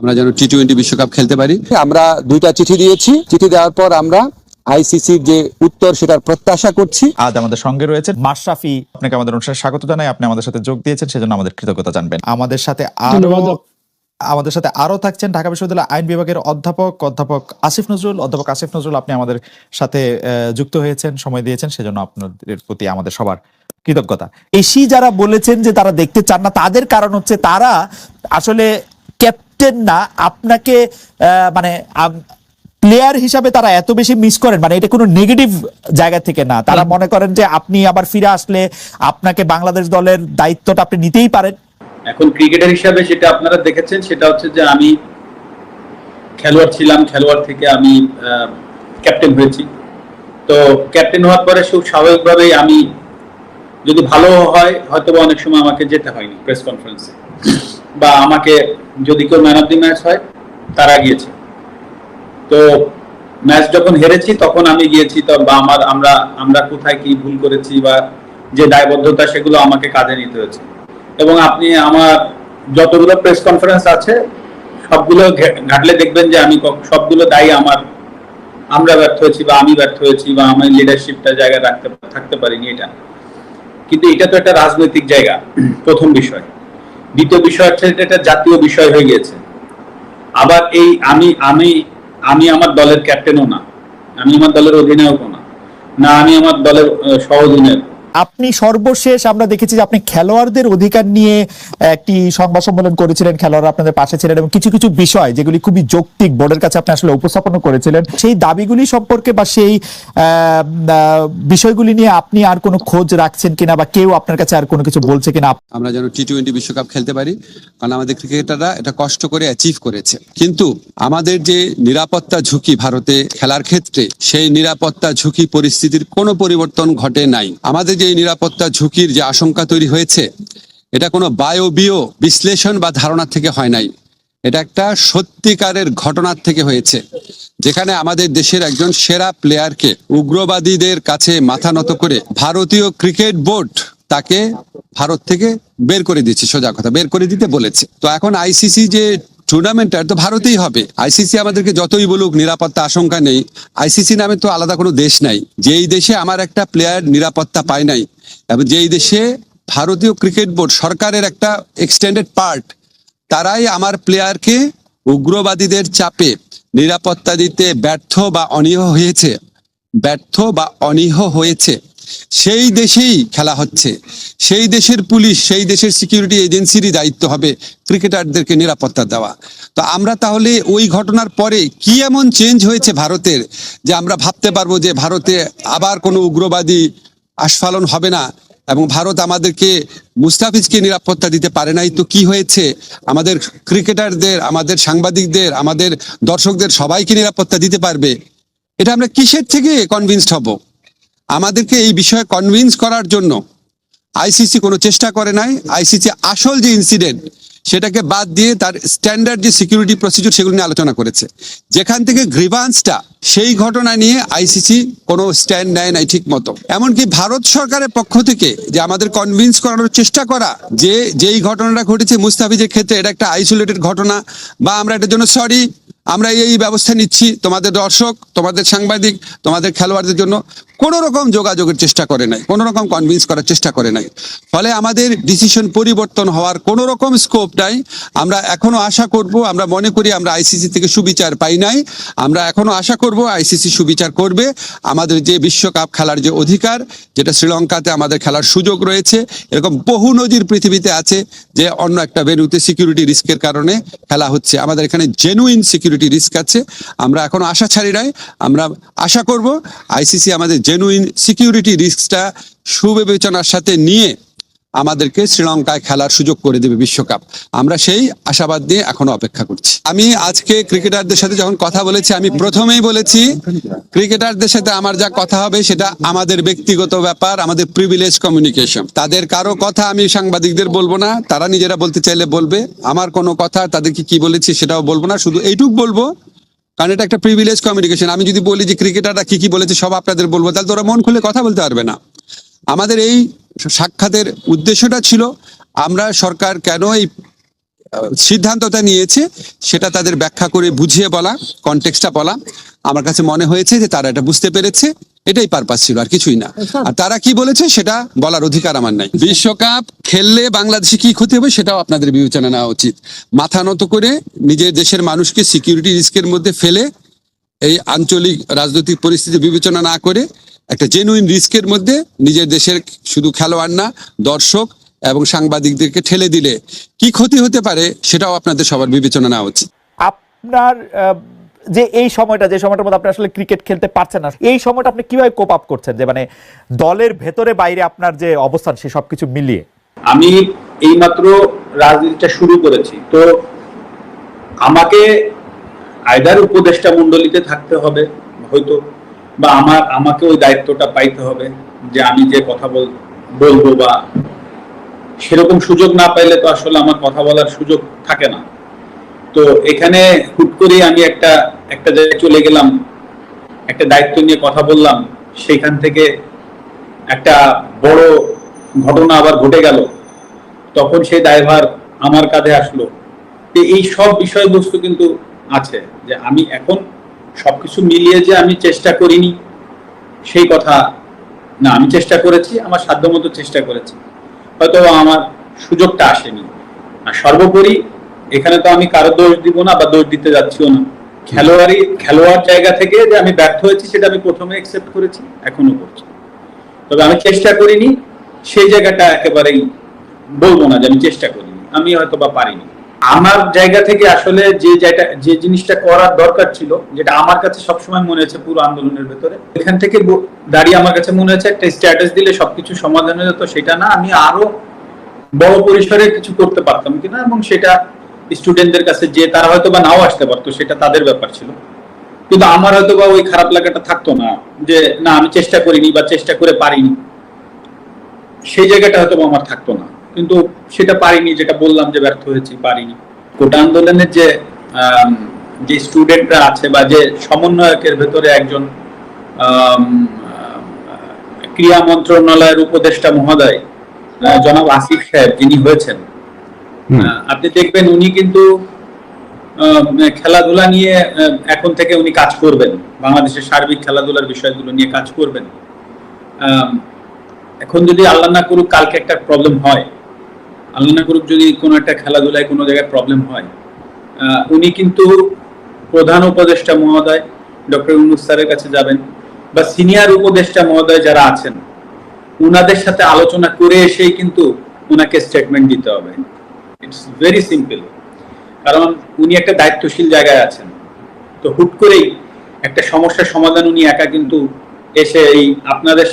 আমরা যেন টি-20 বিশ্বকাপ খেলতে পারি। আমরা 2টা চিঠি দিয়েছি। চিঠি দেওয়ার পর আমরা আইসিসির যে উত্তর সেটার প্রত্যাশা করছি। আজ আমাদের সঙ্গে রয়েছেন মাশরাফি। আপনাকে আমাদের অনুষ্ঠানে স্বাগত জানাই। আপনি আমাদের সাথে যোগ দিয়েছেন, সেজন্য আমাদের কৃতজ্ঞতা জানবেন। আমাদের সাথে আরো থাকছেন ঢাকা বিশ্ববিদ্যালয় আইন বিভাগের অধ্যাপক আসিফ নজরুল। অধ্যাপক আসিফ নজরুল, আপনি আমাদের সাথে যুক্ত হয়েছেন, সময় দিয়েছেন, সেজন্য আপনাদের প্রতি আমাদের সবার কৃতজ্ঞতা। এসি যারা বলেছেন যে তারা দেখতে চান না, তাদের কারণ হচ্ছে তারা আসলে ক্যাপ্টেন না, আপনাকে মানে প্লেয়ার হিসাবে তারা এত বেশি মিস করেন, মানে এটা কোনো নেগেটিভ জায়গা থেকে না। তারা মনে করেন যে আপনি আবার ফিরে আসলে আপনাকে বাংলাদেশ দলের দায়িত্বটা আপনি নিতেই পারেন। এখন ক্রিকেটার হিসাবে যেটা আপনারা দেখেছেন সেটা হচ্ছে যে আমি খেলোয়াড় ছিলাম, খেলোয়াড় থেকে আমি ক্যাপ্টেন হয়েছি। তো ক্যাপ্টেন হওয়ার পরে খুব স্বাভাবিকভাবেই আমি যদি ভালো হয় হয়তো অনেক সময় আমাকে যেতে হয়নি প্রেস কনফারেন্সে, বা আমাকে যদি কেউ ম্যান অফ দি ম্যাচ হয় তারা গিয়েছে। তো ম্যাচ যখন হেরেছি তখন আমি গিয়েছি, তো বা আমরা কোথায় কি ভুল করেছি বা যে দায়বদ্ধতা সেগুলো আমাকে কাঁধে নিতে হয়েছে। এবং আপনি আমার যতগুলো প্রেস কনফারেন্স আছে সবগুলো ঘাটলে দেখবেন যে আমি সবগুলো দায়ী আমরা ব্যর্থ হয়েছি বা আমি ব্যর্থ হয়েছি বা আমার লিডারশিপটা জায়গায় থাকতে পারিনি। এটা কিন্তু এটা তো একটা রাজনৈতিক জায়গা, প্রথম বিষয়। দ্বিতীয় বিষয় হচ্ছে এটা জাতীয় বিষয় হয়ে গিয়েছে। আবার এই আমি আমার দলের ক্যাপ্টেনও না, আমি আমার দলের অধিনায়কও না, আমি আমার দলের সহ অধিনায়ক। আপনি সর্বশেষ আমরা দেখেছি যে আপনি খেলোয়াড়দের অধিকার নিয়ে একটি সংবাদ সম্মেলন করেছিলেন, খেলোয়াড়রা আপনাদের পাশে ছিলেন এবং কিছু কিছু বিষয় যেগুলি খুবই যৌক্তিক বোর্ডের কাছে আপনি আসলে উপস্থাপন করেছিলেন। সেই দাবিগুলি সম্পর্কে বা সেই বিষয়গুলি নিয়ে আপনি আর কোনো খোঁজ রাখছেন কিনা, বা কেউ আপনার কাছে আর কোনো কিছু বলছে কিনা? আমরা যেন টি-20 বিশ্বকাপ খেলতে পারি, কারণ আমাদের ক্রিকেটাররা এটা কষ্ট করে অ্যাচিভ করেছে। কিন্তু আমাদের যে নিরাপত্তা ঝুঁকি ভারতে খেলার ক্ষেত্রে, সেই নিরাপত্তা ঝুঁকি পরিস্থিতির কোনো পরিবর্তন ঘটে নাই। আমাদের যে নিরাপত্তা ঝুঁকির যে আশঙ্কা তৈরি হয়েছে, এটা কোনো বায়বীয় বিশ্লেষণ বা ধারণা থেকে হয় নাই, এটা একটা সত্যিকারের ঘটনার থেকে হয়েছে, যেখানে আমাদের দেশের একজন সেরা প্লেয়ারকে উগ্রবাদীদের কাছে মাথা নত করে ভারতীয় ক্রিকেট বোর্ড তাকে ভারত থেকে বের করে দিচ্ছে, সোজা কথা বের করে দিতে বলেছে। তো এখন আইসিসি যে টুর্নামেন্টটা তো ভারতেই হবে। আইসিসি আমাদেরকে যতই বলুক নিরাপত্তা আশঙ্কা নেই, আইসিসি নামে তো আলাদা কোনো দেশ নাই। যেই দেশে আমার একটা প্লেয়ার নিরাপত্তা পায় নাই, এবং যেই দেশে ভারতীয় ক্রিকেট বোর্ড সরকারের একটা এক্সটেন্ডেড পার্ট, তারাই আমার প্লেয়ারকে উগ্রবাদীদের চাপে নিরাপত্তা দিতে ব্যর্থ বা অনীহ হয়েছে, সেই দেশেই খেলা হচ্ছে। সেই দেশের পুলিশ, সেই দেশের সিকিউরিটি এজেন্সিরই দায়িত্ব হবে ক্রিকেটারদেরকে নিরাপত্তা দেওয়া। তো আমরা তাহলে ওই ঘটনার পরে কি এমন চেঞ্জ হয়েছে ভারতের, যে আমরা ভাবতে পারবো যে ভারতে আবার কোনো উগ্রবাদী আস্ফালন হবে না, এবং ভারত আমাদেরকে মুস্তাফিজকে নিরাপত্তা দিতে পারে নাই। তো কি হয়েছে, আমাদের ক্রিকেটারদের, আমাদের সাংবাদিকদের, আমাদের দর্শকদের সবাইকে নিরাপত্তা দিতে পারবে? এটা আমরা কিসের থেকে কনভিন্সড হব? আমাদেরকে এই বিষয়ে কনভিন্স করার জন্য আইসিসি কোনো চেষ্টা করে নাই। আইসিসি আসল যে ইনসিডেন্ট সেটাকে বাদ দিয়ে তার স্ট্যান্ডার্ড যে সিকিউরিটি প্রসিডিউর সেগুলো নিয়ে আলোচনা করেছে। যেখান থেকে গ্রিভান্সটা, সেই ঘটনা নিয়ে আইসিসি কোনো স্ট্যান্ড নেয় নাই ঠিক মতো। এমনকি ভারত সরকারের পক্ষ থেকে যে আমাদের কনভিন্স করানোর চেষ্টা করা যে যেই ঘটনাটা ঘটেছে মুস্তাফিজের ক্ষেত্রে এটা একটা আইসোলেটেড ঘটনা, বা আমরা এটার জন্য সরি, আমরা এই ব্যবস্থা নিচ্ছি, তোমাদের দর্শক, তোমাদের সাংবাদিক, তোমাদের খেলোয়াড়দের জন্য কোনো রকম যোগাযোগের চেষ্টা করে নাই, কোনো রকম কনভিন্স করার চেষ্টা করে নাই। ফলে আমাদের ডিসিশন পরিবর্তন হওয়ার কোনো রকম স্কোপ নাই। আমরা এখনো আশা করব, আমরা মনে করি আমরা আইসিসি থেকে সুবিচার পাই নাই, আমরা এখনো আশা করব আইসিসি সুবিচার করবে। আমাদের যে বিশ্বকাপ খেলার যে অধিকার, যেটা শ্রীলঙ্কাতে আমাদের খেলার সুযোগ রয়েছে, এরকম বহু নজির পৃথিবীতে আছে যে অন্য একটা ভেন্যুতে সিকিউরিটি রিস্কের কারণে খেলা হচ্ছে, আমাদের এখানে জেনুইন সিকিউরিটি রিস্ক আছে। আমরা এখনো আশা ছাড়ি নাই, আমরা আশা করব আইসিসি আমাদের জেনুইন সিকিউরিটি রিস্কটা সুবিবেচনার সাথে নিয়ে আমাদেরকে শ্রীলঙ্কায় খেলার সুযোগ করে দেবে বিশ্বকাপ। আমরা সেই আশাবাদ দিয়ে এখনো অপেক্ষা করছি। আমি আজকে ক্রিকেটারদের সাথে যখন কথা বলেছি, আমি প্রথমেই বলেছি ক্রিকেটারদের সাথে আমার যা কথা হবে সেটা আমাদের ব্যক্তিগত ব্যাপার, আমাদের প্রিভিলেজ কমিউনিকেশন। তাদের কারো কথা আমি সাংবাদিকদের বলবো না, তারা নিজেরা বলতে চাইলে বলবে। আমার কোনো কথা তাদেরকে কি বলেছি সেটাও বলবো না, শুধু এইটুক বলবো, কারণ এটা একটা প্রিভিলেজ কমিউনিকেশন। আমি যদি বলি যে ক্রিকেটাররা কি বলেছে সব আপনাদের বলবো, তাহলে তো ওরা মন খুলে কথা বলতে পারবে না। আমাদের এই সাক্ষাতের উদ্দেশ্যটা ছিল আমরা সরকার কেন এই সিদ্ধান্তটা নিয়েছে সেটা তাদের ব্যাখ্যা করে বুঝিয়ে বলা, কনটেক্সটটা বলা, আমার কাছে মনে হয়েছে যে তারা এটা বুঝতে পেরেছে, এটাই পারপাস ছিল, আর কিছুই না। আর তারা কি বলেছে সেটা বলার অধিকার আমার নাই। বিশ্বকাপ খেললে বাংলাদেশে কি ক্ষতি হবে সেটাও আপনাদের বিবেচনা নেওয়া উচিত। মাথা নত করে নিজের দেশের মানুষকে সিকিউরিটি রিস্কের মধ্যে ফেলে এই আঞ্চলিক রাজনৈতিক পরিস্থিতি বিবেচনা না করে একটা জেনুইন রিস্কের মধ্যে নিজের দেশের শুধু খেলোয়াড় না, দর্শক এবং সাংবাদিকদেরকে ঠেলে দিলে কি ক্ষতি হতে পারে সেটাও আপনাদের সবার বিবেচনা নেওয়া উচিত। আপনার যে এই সময়টা, যে সময়টার মধ্যে আপনি আসলে ক্রিকেট খেলতে পারছেন না, এই সময়টা আপনি কিভাবে কোপ আপ করছেন, যে মানে দলের ভেতরে বাইরে আপনার যে অবস্থান সে সবকিছু মিলিয়ে? আমি এইমাত্র রাজনীতিটা শুরু করেছি, তো আমাকে আইদার উপদেষ্টা মণ্ডলীতে থাকতে হবে হয়তো, বা আমাকে ওই দায়িত্বটা পাইতে হবে যে আমি যে কথা বলবো, বা সেরকম সুযোগ না পাইলে তো আসলে আমার কথা বলার সুযোগ থাকে না। তো এখানে হুট করে আমি একটা জায়গায় চলে গেলাম, একটা দায়িত্ব নিয়ে কথা বললাম, সেখান থেকে একটা বড় ঘটনা আবার ঘটে গেল, তখন সেই দায়ভার আমার কাঁধে আসলো। এই সব বিষয়বস্তু কিন্তু আছে, যে আমি এখন সবকিছু মিলিয়ে যে আমি চেষ্টা করিনি সেই কথা না, আমি চেষ্টা করেছি, আমার সাধ্যমতো চেষ্টা করেছি, হয়তো আমার সুযোগটা আসেনি। আর সর্বোপরি এখানে তো আমি কারো দোষ দিব না বা দোষ দিতে যাচ্ছিও না। খেলোয়াড় জায়গা থেকে যে আমি ব্যর্থ হয়েছি সেটা আমি প্রথমে অ্যাকসেপ্ট করেছি, এখনো করছি। তবে আমি চেষ্টা করিনি সেই জায়গাটা একেবারেই বলবো না যে আমি চেষ্টা করিনি, আমি হয়তো বা পারিনি। আমার জায়গা থেকে আসলে যে জিনিসটা করার দরকার ছিল, যেটা আমার কাছে সবসময় মনে হয়েছে পুরো আন্দোলনের ভেতরে, এখান থেকে দাঁড়িয়ে আমার কাছে মনে হয়েছে একটা স্ট্যাটাস দিলে সবকিছু সমাধান হয়ে যেত, সেটা না, আমি আরো বড় পরিসরে কিছু করতে পারতাম কিনা, এবং সেটা স্টুডেন্টদের কাছে যে তারা হয়তো বা নাও আসতে পারতো, সেটা তাদের ব্যাপার ছিল। কিন্তু আমার হয়তো বা ওই খারাপ লাগাটা থাকতো না যে না আমি চেষ্টা করিনি বা চেষ্টা করে পারিনি, সেই জায়গাটা হয়তো আমার থাকতো না। কিন্তু সেটা পারিনি, যেটা বললাম যে ব্যর্থ হয়েছি, পারিনি। কোটা আন্দোলনের যে স্টুডেন্টরা আছে বা যে সমন্বয়কের ভেতরে একজন ক্রীড়া মন্ত্রণালয়ের উপদেষ্টা মহোদয় জনাব আসিফ সাহেব যিনি হয়েছেন, আপনি দেখবেন উনি কিন্তু খেলাধুলা নিয়ে এখন থেকে উনি কাজ করবেন, বাংলাদেশের সার্বিক খেলাধুলার বিষয়গুলো নিয়ে কাজ করবেন। এখন যদি আল্লাহ না করুক কালকে একটা প্রবলেম হয়, আল্লাহ না করুক যদি কোনো একটা খেলাধুলায় কোনো জায়গায় প্রবলেম হয়, উনি কিন্তু প্রধান উপদেষ্টা মহোদয় ডক্টর ইউনূস স্যারের কাছে যাবেন, বা সিনিয়র উপদেষ্টা মহোদয় যারা আছেন উনাদের সাথে আলোচনা করে এসেই কিন্তু উনাকে স্টেটমেন্ট দিতে হবে। ইটস ভেরি সিম্পল, কারণ উনি একটা দায়িত্বশীল জায়গায় আছেন। তো হুট করেই একটা সমস্যার সমাধান উনি একা কিন্তু এসে এই আপনাদের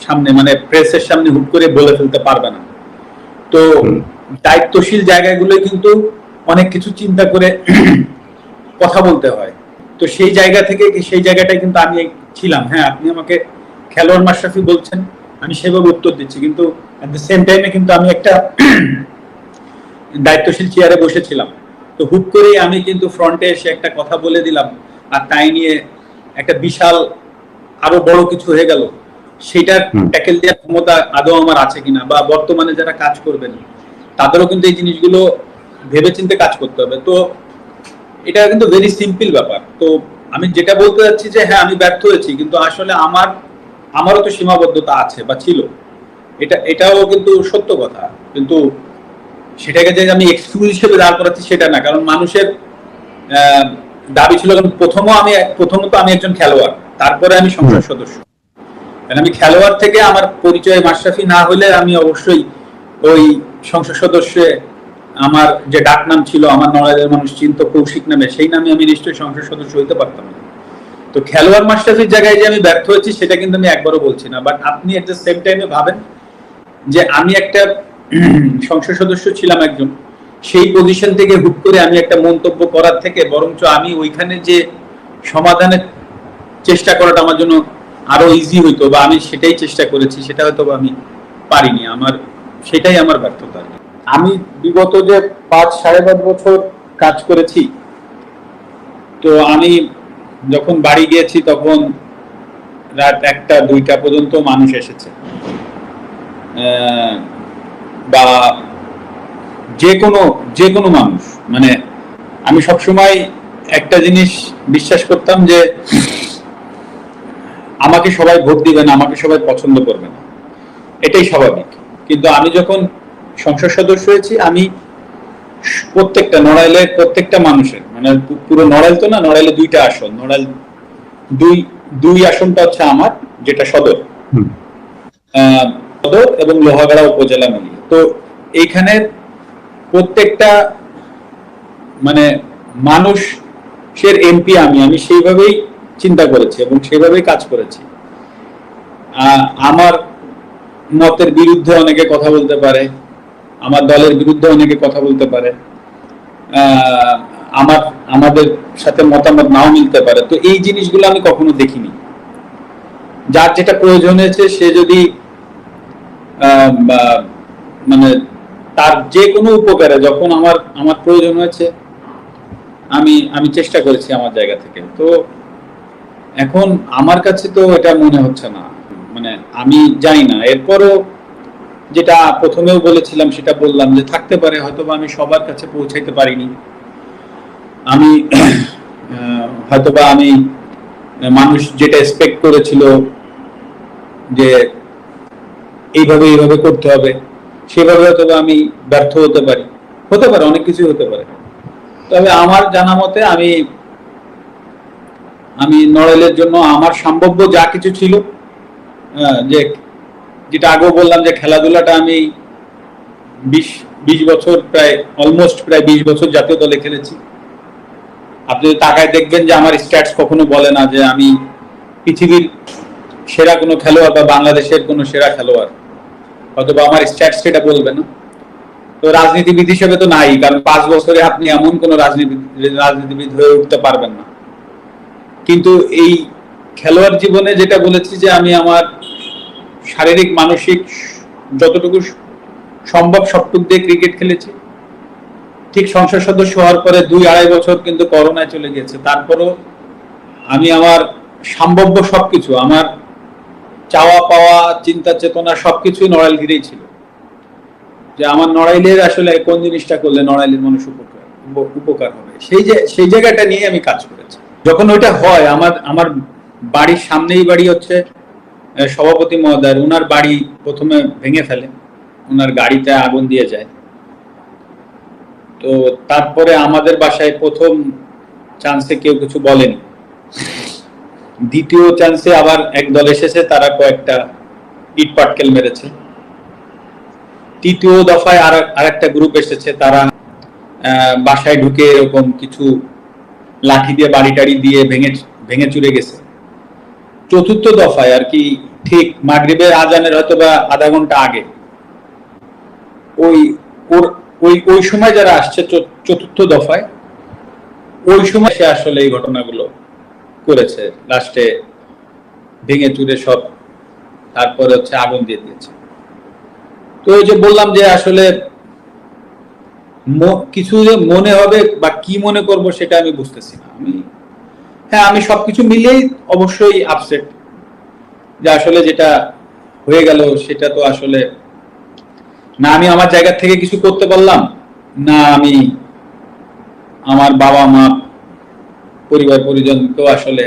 সামনে মানে প্রেসের সামনে হুট করে বলে ফেলতে পারবে না। তো দায়িত্বশীল জায়গাগুলো কিন্তু অনেক কিছু চিন্তা করে কথা বলতে হয়। তো সেই জায়গা থেকে সেই জায়গাটাই কিন্তু আমি ছিলাম। হ্যাঁ, আপনি আমাকে খেলোয়াড় মাশরাফি বলছেন, আমি সেভাবে উত্তর দিচ্ছি, কিন্তু এট দ্য সেম টাইমে কিন্তু আমি একটা দায়িত্বশীল চেয়ারে বসেছিলাম। তো হুট করেই আমি কিন্তু ফ্রন্টে এসে একটা কথা বলে দিলাম, আর তাই নিয়ে একটা বিশাল আরো বড় কিছু হয়ে গেল। সেটার ট্যাকেল দেওয়ার ক্ষমতা আদৌ আমার আছে কিনা, বা বর্তমানে যারা কাজ করবেন তাদেরও কিন্তু এই জিনিসগুলো ভেবেচিন্তে কাজ করতে হবে। তো এটা কিন্তু ভেরি সিম্পল ব্যাপার। তো আমি যেটা বলতে চাচ্ছি যে হ্যাঁ আমি ব্যর্থ হয়েছি, কিন্তু আসলে আমারও তো সীমাবদ্ধতা আছে বা ছিল, এটাও কিন্তু সত্য কথা। কিন্তু সেটাকে যে আমি এক্সকিউজ হিসেবে দাঁড় করাচ্ছি সেটা না, কারণ মানুষের দাবি ছিল, কারণ প্রথমত আমি একজন খেলোয়াড়, তারপরে আমি সংসদ সদস্য। কারণ আমি খেলোয়াড় থেকে আমার পরিচয় মাশরাফি না হলে আমি অবশ্যই ওই সংসদ সদস্যে আমার যে ডাক নাম ছিল, আমার নড়াইলের মানুষ চিন্ত কৌশিক নামে, সেই নামে আমি নিশ্চয়ই সংসদ সদস্য হইতে পারতাম না। তো খেলোয়াড় মাশরাফির জায়গায় যে আমি ব্যর্থ হয়েছি সেটা কিন্তু আমি একবারও বলছি না। বাট আপনি এট দ্য সেম টাইমে ভাবেন যে আমি একটা সংসদ সদস্য ছিলাম একজন, সেই পজিশন থেকে হুট করে আমি একটা মন্তব্য করার থেকে বরঞ্চ আমি ওইখানে যে সমাধানের চেষ্টা করাটা আমার জন্য আরো ইজি হইতো, বা আমি সেটাই চেষ্টা করেছি, সেটা হয়তো আমি পারিনি। সেটাই আমার ব্যর্থতা। আমি বিগত যে 5-5.5 বছর কাজ করেছি, তো আমি যখন বাড়ি গিয়েছি তখন রাত 1টা-2টা পর্যন্ত মানুষ এসেছে, বা যে কোনো মানুষ, মানে আমি সবসময় একটা জিনিস বিশ্বাস করতাম যে আমাকে সবাই ভোট দিবে না, আমাকে সবাই পছন্দ করবে না, এটাই স্বাভাবিক। কিন্তু আমি যখন সংসদ সদস্য হয়েছি, আমি প্রত্যেকটা নড়াইলের প্রত্যেকটা মানুষের, মানে পুরো নড়াইল তো না, নড়াইলে 2টা আসন, নড়াইল দুই আসনটা হচ্ছে আমার, যেটা সদর, সদর এবং লোহাগাড়া উপজেলা মিলিয়ে। তো এইখানের প্রত্যেকটা মানে মানুষের এমপি আমি সেইভাবেই চিন্তা করেছি এবং সেইভাবেই কাজ করেছি। আমার মতের বিরুদ্ধে অনেকে কথা বলতে পারে, আমার দলের বিরুদ্ধে অনেকে কথা বলতে পারে, আমাদের সাথে মতামত নাও মিলতে পারে। তো এই জিনিসগুলো আমি কখনো দেখিনি। যার যেটা প্রয়োজন হয়েছে, সে যদি মানে তার যে কোনো উপকারে, যখন আমার প্রয়োজন হয়েছে, আমি চেষ্টা করেছি আমার জায়গা থেকে। তো এখন আমার কাছে তো এটা মনে হচ্ছে না, মানে আমি জানি না। এরপরও যেটা প্রথমেও বলেছিলাম সেটা বললাম, যে থাকতে পারে হয়তোবা আমি সবার কাছে পৌঁছাইতে পারিনি, আমি হয়তোবা আমি মানুষ যেটা এক্সপেক্ট করেছিল যে এইভাবে করতে হবে, সেভাবে হয়তোবা আমি ব্যর্থ হতে পারি, অনেক কিছু হতে পারে। তবে আমার জানা মতে আমি নড়াইলের জন্য আমার সম্ভাব্য যা কিছু ছিল, যেটা আগেও বললাম যে খেলাধুলাটা আমি 20 বছর, অলমোস্ট প্রায় 20 বছর জাতীয় দলে খেলেছি। আপনি তাকায় দেখবেন যে আমার স্ট্যাটস কখনো বলে না যে আমি পৃথিবীর সেরা কোনো খেলোয়াড় বা বাংলাদেশের কোনো সেরা খেলোয়াড়, হয়তোবা আমার স্ট্যাটস সেটা বলবে না। তো রাজনীতিবিদ হিসেবে তো নাই, কারণ 5 বছরে আপনি এমন কোনো রাজনীতিবিদ হয়ে উঠতে পারবেন না। কিন্তু এই খেলোয়াড় জীবনে যেটা বলেছি, যে আমি আমার শারীরিক মানসিক যতটুকু সম্ভব সবটুকু দিয়ে ক্রিকেট খেলেছি। ঠিক সংসদ সদস্য হওয়ার পরে 2-2.5 বছর কিন্তু করোনায় চলে গেছে, তারপরও আমি আমার সম্ভাব্য সবকিছু, আমার চাওয়া পাওয়া, চিন্তা চেতনা সবকিছুই নড়াইল ঘিরেই ছিল, যে আমার নড়াইলের আসলে কোন জিনিসটা করলে নড়াইলের মানুষ উপকার হবে, সেই জায়গাটা নিয়ে আমি কাজ করেছি। যখন ওইটা হয়, আমার বাড়ির সামনেই বাড়ি হচ্ছে সভাপতি মহোদয়, ওনার বাড়ি প্রথমে ভেঙে ফেলে, ওনার গাড়িতে আগুন দিয়ে যায়। তো তারপরে আমাদের বাসায় প্রথম চান্সে কেউ কিছু বলেনি, দ্বিতীয় চান্সে আবার এক দল এসেছে, তারা কয়েকটা ইট পাটকেল মেরেছে। তৃতীয় দফায় আরেকটা গ্রুপ এসেছে, তারা বাসায় ঢুকে এরকম কিছু লাঠি দিয়ে, বাড়ি টাড়ি দিয়ে ভেঙে চুরে গেছে। চতুর্থ দফায় আর কি, ঠিক মাগরিবের আজানের হয়তো বা আধা ঘন্টা আগে, ওই সময় যারা আসছে চতুর্থ দফায়, ওই সময় সে আসলে এই ঘটনাগুলো করেছে, লাস্টে ভেঙে চুরে সব, তারপরে হচ্ছে আগুন দিয়ে দিয়েছে। তো ওই যে বললাম যে আসলে কিছু যে মনে হবে বা কি মনে করব সেটা আমি বুঝতেছি না। আমি সবকিছু মিলিয়েই অবশ্যই আপসেট, যে আসলে যেটা হয়ে গেল সেটা তো আসলে না আমি আমার জায়গা থেকে কিছু করতে পারলাম, না আমি আমার বাবা মা পরিবার পরিজনকেও আসলে